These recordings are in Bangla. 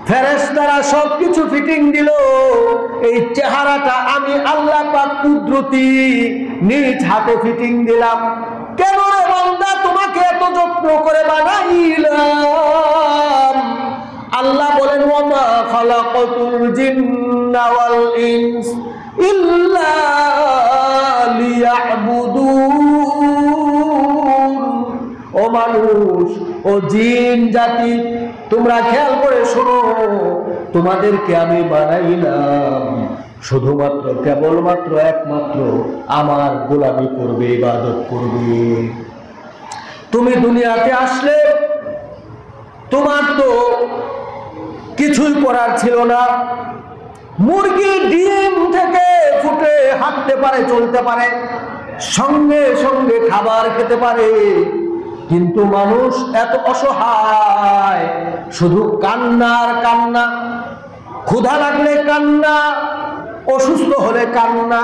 ফেরেশতারা সবকিছু ফিটিং দিল, এই চেহারাটা আমি আল্লাহ পাক কুদরতি নিজ হাতে ফিটিং দিলাম। কেন রে বান্দা, তোমাকে এত যত্ন করে বানাইলাম। আল্লাহ বলেন, ওয়ামা খালাকাতুল জিন্না ওয়াল ইনস ইল্লা লিয়াবুদুন। ও মানুষ, ও জিন জাতি, তোমরা খেয়াল করে শোনো, তোমাদেরকে আমি বানাইলাম শুধুমাত্র কেবলমাত্র একমাত্র আমার গোলামি করবে, ইবাদত করবে। তুমি দুনিয়াতে আসলে তোমার তো কিছুই করার ছিল না। মুরগি ডিম থেকে ফুটে হাঁটতে পারে, চলতে পারে, সঙ্গে সঙ্গে খাবার খেতে পারে, কিন্তু মানুষ এত অসহায়, শুধু কান্নার কান্না, ক্ষুধা লাগলে কান্না, অসুস্থ হলে কান্না।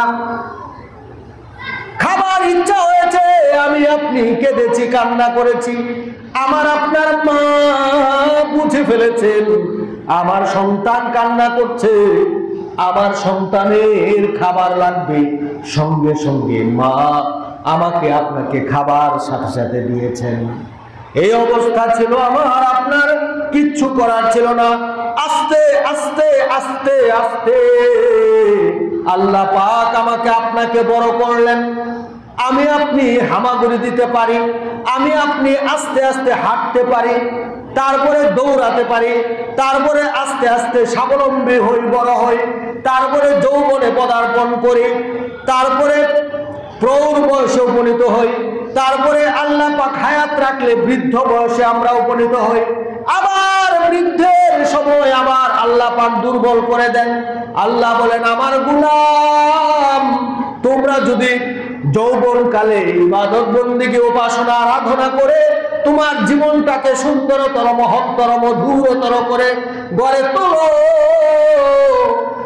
খাবার ইচ্ছা হয়েছে, আমি আপনি কেঁদেছি, কান্না করেছি। আমার আপনার মা বুঝে ফেলেছেন আমার সন্তান কান্না করছে, আমার সন্তানের খাবার লাগবে, সঙ্গে সঙ্গে মা আমাকে আপনাকে খাবার সাথে সাথে দিয়েছেন। এই অবস্থা ছিল আমার আপনার, কিচ্ছু করার ছিল না। আস্তে আস্তে আস্তে আস্তে আল্লাহ পাক আমাকে আপনাকে বড় করলেন। আমি আপনি হামাগুড়ি দিতে পারি, আমি আপনি আস্তে আস্তে হাঁটতে পারি, তারপরে দৌড়াতে পারি, তারপরে আস্তে আস্তে স্বাবলম্বী হই, বড় হই, তারপরে যৌবনে পদার্পণ করি, তারপরে প্রৌঢ় বয়সে উপনীত হই, তারপরে আল্লাহ পাক হায়াত রাখলে বৃদ্ধ বয়সে আমরা উপনীত হই। আবার বৃদ্ধের সময় আবার আল্লাহ পাক দুর্বল করে দেন। আল্লাহ বলেন, আমার গোলাম, তোমরা যদি যৌবনকালে ইবাদত বন্দেগী উপাসনা আরাধনা করে তোমার জীবনটাকে সুন্দরতর, মহত্তর, মধুরতর করে গড়ে তোলো,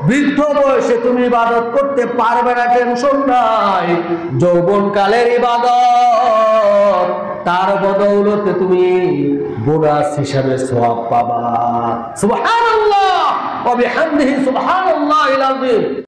বৃদ্ধ বয়সে তুমি ইবাদত করতে পারবে না, টেনশন নাই। যৌবনকালের ইবাদত, তার বদৌলতে তুমি বোনাস হিসাবে সওয়াব পাবা। সুবহানাল্লাহ ওয়া বিহামদিহি সুবহানাল্লাহিল আযীম।